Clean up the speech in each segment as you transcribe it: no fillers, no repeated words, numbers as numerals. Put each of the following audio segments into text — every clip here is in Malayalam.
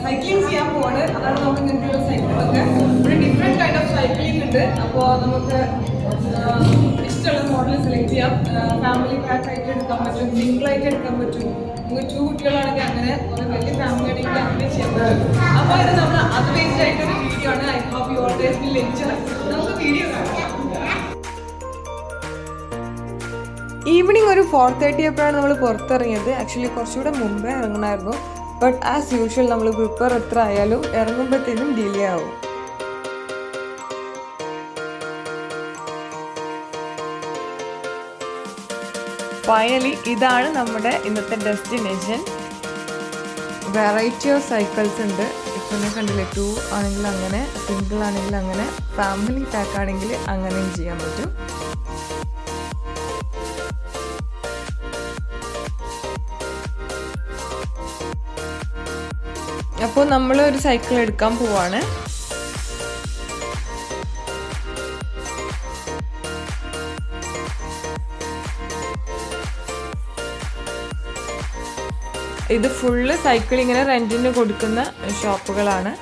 സൈക്ലിംഗ് ചെയ്യാൻ പോവാണ്. അതാണ് നമുക്ക് ഇങ്ങനത്തെ ഒരു സൈക്കിളൊക്കെ ഒരു ഡിഫറെൻറ്റ് കൈൻഡ് ഓഫ് സൈക്ലിംഗ് ഉണ്ട്. അപ്പോൾ നമുക്ക് ഇഷ്ടമുള്ള മോഡൽ സെലക്ട് ചെയ്യാം. ഫാമിലി പാക്ക് ആയിട്ട് എടുക്കാൻ പറ്റും, സിംഗിൾ ആയിട്ട് എടുക്കാൻ പറ്റും. നമുക്ക് 2 കുട്ടികളാണെങ്കിൽ അങ്ങനെ, ഒരു വലിയ ഫാമിലി ആണെങ്കിൽ അങ്ങനെ ചെയ്യാൻ പറ്റും. അപ്പോൾ ഇത് നമ്മൾ അത് ബേസ്ഡ് ആയിട്ടൊരു വീഡിയോ ആണ്. I hope you always will enjoy. നമുക്ക് വീഡിയോ കാണാം. ഈവനിങ് ഒരു 4:30 ആയപ്പോഴാണ് നമ്മൾ പുറത്തിറങ്ങിയത്. ആക്ച്വലി കുറച്ചുകൂടെ മുമ്പേ ഇറങ്ങണമായിരുന്നു. ബട്ട് ആസ് യൂഷ്വൽ നമ്മൾ പ്രിപ്പയർ എത്ര ആയാലും ഇറങ്ങുമ്പോഴത്തേനും ഡിലേ ആവും. ഫൈനലി ഇതാണ് നമ്മുടെ ഇന്നത്തെ ഡെസ്റ്റിനേഷൻ. വെറൈറ്റി ഓഫ് സൈക്കിൾസ് ഉണ്ട്. ഇപ്പം ഞാൻ കണ്ടില്ലേ, 2 ആണെങ്കിൽ അങ്ങനെ, സിംഗിൾ ആണെങ്കിൽ അങ്ങനെ, ഫാമിലി പാക്ക് ആണെങ്കിൽ അങ്ങനെയും ചെയ്യാൻ പറ്റും. അപ്പോൾ നമ്മൾ ഒരു സൈക്കിൾ എടുക്കാൻ പോവാണ്. ഇത് ഫുള്ള് സൈക്കിൾ ഇങ്ങനെ റെന്റിന് കൊടുക്കുന്ന ഷോപ്പുകളാണ്.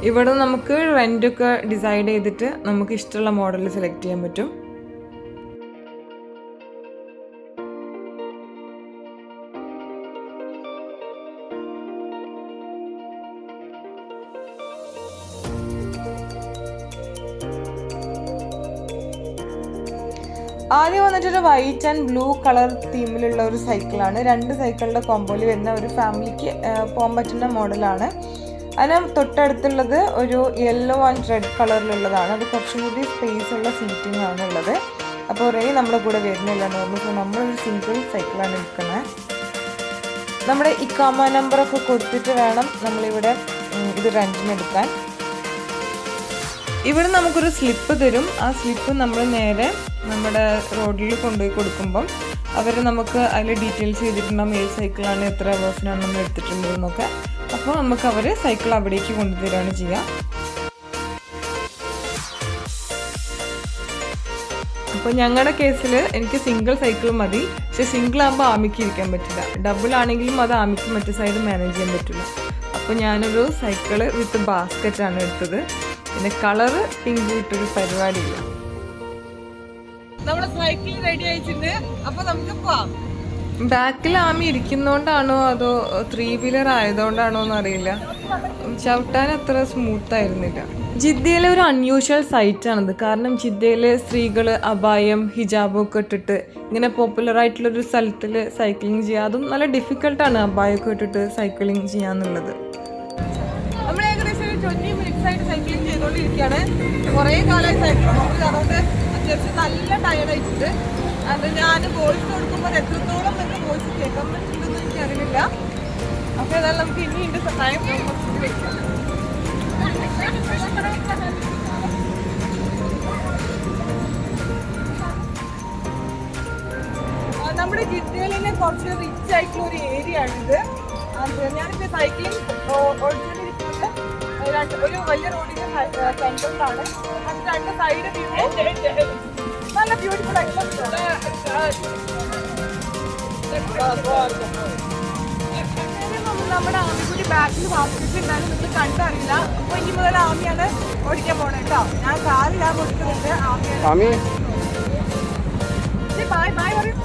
ഇവിടെ നമുക്ക് റെന്റൊക്കെ ഡിസൈഡ് ചെയ്തിട്ട് നമുക്ക് ഇഷ്ടമുള്ള മോഡൽ സെലക്ട് ചെയ്യാൻ പറ്റും. ആദ്യം വന്നിട്ടൊരു വൈറ്റ് ആൻഡ് ബ്ലൂ കളർ തീമിലുള്ള ഒരു സൈക്കിളാണ്. 2 സൈക്കിളിൻ്റെ കോമ്പോയിൽ വരുന്ന ഒരു ഫാമിലിക്ക് പോകാൻ പറ്റുന്ന മോഡലാണ്. അതിന് തൊട്ടടുത്തുള്ളത് ഒരു യെല്ലോ ആൻഡ് റെഡ് കളറിലുള്ളതാണ്. അത് കുറച്ചും കൂടി സ്പേസ് ഉള്ള സീറ്റിംഗ് ആണ് ഉള്ളത്. അപ്പോൾ റേ നമ്മുടെ കൂടെ വരുന്നില്ല എന്ന് പറഞ്ഞു. സോ നമ്മളൊരു സിംഗിൾ സൈക്കിളാണ് എടുക്കുന്നത്. നമ്മുടെ ഇക്കാമ നമ്പറൊക്കെ കൊടുത്തിട്ട് വേണം നമ്മളിവിടെ ഇത് റെൻറ്റിനെടുക്കാൻ. ഇവിടെ നമുക്കൊരു സ്ലിപ്പ് തരും. ആ സ്ലിപ്പ് നമ്മൾ നേരെ നമ്മുടെ റോഡിൽ കൊണ്ടുപോയി കൊടുക്കുമ്പം അവർ നമുക്ക് അതിൽ ഡീറ്റെയിൽസ് ചെയ്തിട്ടുണ്ടാകും, ഏത് സൈക്കിളാണ്, എത്ര അവേഴ്സിനാണ് നമ്മൾ എടുത്തിട്ടുള്ളതെന്നൊക്കെ. അപ്പോൾ നമുക്ക് അവർ സൈക്കിൾ അവിടേക്ക് കൊണ്ടുതരികയാണ് ചെയ്യുക. അപ്പോൾ ഞങ്ങളുടെ കേസിൽ എനിക്ക് സിംഗിൾ സൈക്കിൾ മതി. പക്ഷേ സിംഗിൾ ആകുമ്പോൾ ആമിക്ക് ഇരിക്കാൻ പറ്റില്ല. ഡബിൾ ആണെങ്കിലും അത് ആമിക്ക് മറ്റു സൈഡ് മാനേജ് ചെയ്യാൻ പറ്റില്ല. അപ്പോൾ ഞാനൊരു സൈക്കിള് വിത്ത് ബാസ്ക്കറ്റാണ് എടുത്തത്. പിന്നെ കളറ് പിങ്ക് ഇട്ടൊരു പരിപാടിയില്ല. നമ്മുടെ സൈക്കിൾ റെഡി ആയിട്ടുണ്ട്. അപ്പൊ നമുക്ക് പോവാം. ബാക്കിൽ ആമി ഇരിക്കുന്നോണ്ടാണോ അതോ 3 വീലർ ആയതുകൊണ്ടാണോ എന്ന് അറിയില്ല, ചവിട്ടാൻ അത്ര സ്മൂത്ത് ആയിരുന്നില്ല. ജിദ്ദയിലെ ഒരു അൺയൂഷ്വൽ സൈറ്റ് ആണിത്. കാരണം ജിദ്ദയിലെ സ്ത്രീകൾ അബായം ഹിജാബും ഒക്കെ ഇട്ടിട്ട് ഇങ്ങനെ പോപ്പുലർ ആയിട്ടുള്ളൊരു സ്ഥലത്തിൽ സൈക്ലിംഗ് ചെയ്യുക, അതും നല്ല ഡിഫിക്കൽട്ടാണ് അബായൊക്കെ ഇട്ടിട്ട് സൈക്ലിംഗ് ചെയ്യാന്നുള്ളത്. നമ്മൾ ഏകദേശം 20 മിനിറ്റ്സ് ആയിട്ട് സൈക്ലിംഗ് ചെയ്തുകൊണ്ടിരിക്കുകയാണ്. കുറേ കാലമായി സൈക്കിൾ പോകുന്നത്, അതുകൊണ്ട് അത്യാവശ്യം നല്ല ടയർഡായിട്ടുണ്ട്. അത് ഞാൻ വോയിസ് കൊടുക്കുമ്പോൾ എത്രത്തോളം നിങ്ങൾക്ക് വോയിസ് കേൾക്കാൻ പറ്റുമെന്ന് എനിക്കറിയില്ല. അപ്പോൾ ഏതായാലും നമുക്ക് ഇനിയുണ്ട് സഹായം കുറച്ചുകൂടി വയ്ക്കാം. നമ്മുടെ ജിദ്ദയിലെ കുറച്ച് റിച്ച് ആയിട്ടുള്ള ഒരു ഏരിയ ആണിത്. ഞാനിപ്പോൾ സൈക്ലിംഗ് ഒറിജിനൽ ഇരിക്കുന്നത് ഒരു വലിയ റോഡിന്റെ സെൻറ്ററിലാണ്. അത് 2 സൈഡ് വ്യൂ നല്ല ബ്യൂട്ടിഫുൾ ആയിട്ടുള്ള നമ്മുടെ ആമിക്കുട്ടി ബാക്കിൽ ബാസ്ക്കറ്റ് ഉണ്ടായിരുന്നു. നിങ്ങൾ കണ്ടറിയില്ല. അപ്പോൾ ഇനി മുതൽ ആമിയാണ് ഓടിക്കാൻ പോകണം കേട്ടോ. ഞാൻ കാറിലാണ് കൊടുക്കുന്നുണ്ട്. ആമി ബൈ ബൈ പറയും.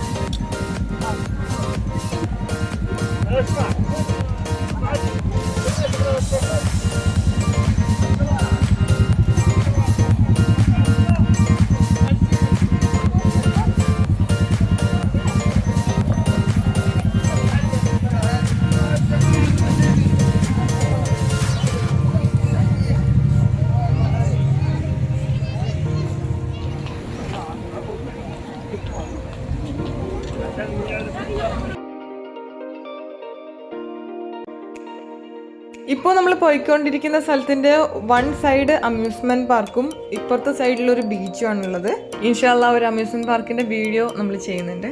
ഇപ്പോൾ നമ്മൾ പോയിക്കൊണ്ടിരിക്കുന്ന സ്ഥലത്തിന്റെ വൺ സൈഡ് അമ്യൂസ്മെന്റ് പാർക്കും ഇപ്പുറത്തെ സൈഡിലൊരു ബീച്ചും ആണുള്ളത്. ഇൻഷാല്ലാ ഒരു അമ്യൂസ്മെന്റ് പാർക്കിന്റെ വീഡിയോ നമ്മൾ ചെയ്യുന്നുണ്ട്.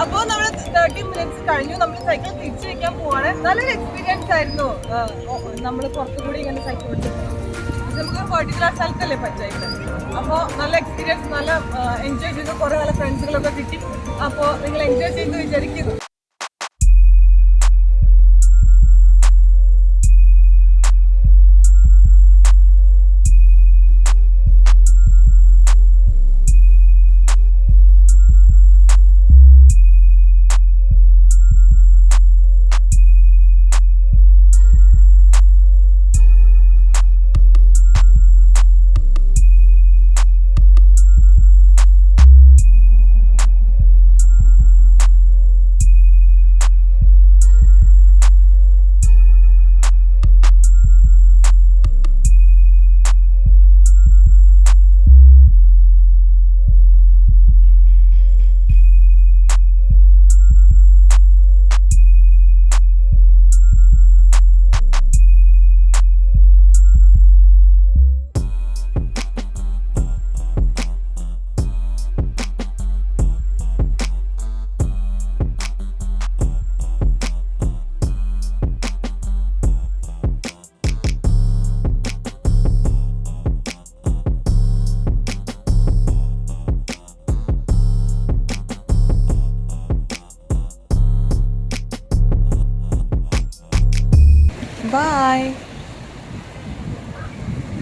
അപ്പോൾ നമ്മൾ 30 മിനിറ്റ്സ് കഴിഞ്ഞു. നമ്മൾ സൈക്കിൾ തിരിച്ചു വെക്കാൻ പോവാണ്. നല്ലൊരു എക്സ്പീരിയൻസ് ആയിരുന്നു. നമ്മൾ പുറത്തുകൂടി ഇങ്ങനെ സൈക്കിൾ ഓടിച്ചു നമുക്ക് പെർട്ടിക്കുലർ സ്ഥലത്തല്ലേ പറ്റായിട്ട്. അപ്പോൾ നല്ല എക്സ്പീരിയൻസ്, നല്ല എൻജോയ് ചെയ്തു. കുറേ നല്ല ഫ്രണ്ട്സുകളൊക്കെ കിട്ടി. അപ്പോൾ നിങ്ങൾ എൻജോയ് ചെയ്ത് വിചാരിക്കുന്നു.